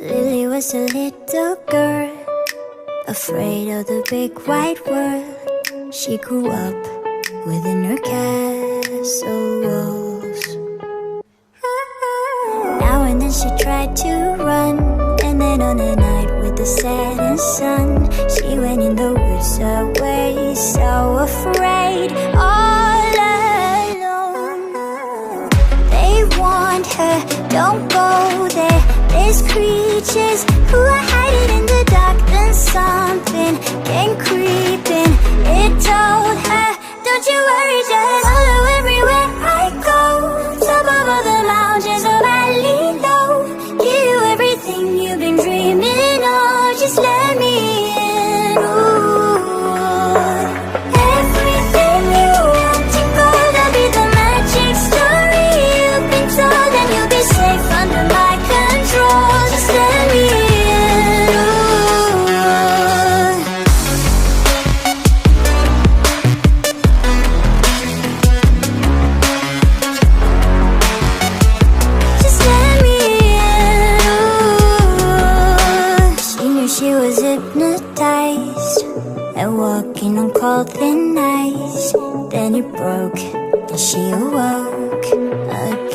Lily was a little girl, afraid of the big white world. She grew up within her castle walls. Now and then she tried to run, and then on a night with the setting sun, she went in the woods away, so afraid, all alone. They warned her, don't go there, there's creatures who are hiding in the dark. Then something came creeping, it told her, don't you worry, just follow everywhere I go. Top of all the mountains, or valley low, give you everything you've been dreaming of. Just let me in. Ooh. Everything you want to go, that'll be the magic story you've been told, and you'll be safe under my control. Just let me in. She was hypnotized and walking on cold thin ice. Then it broke and she awoke again.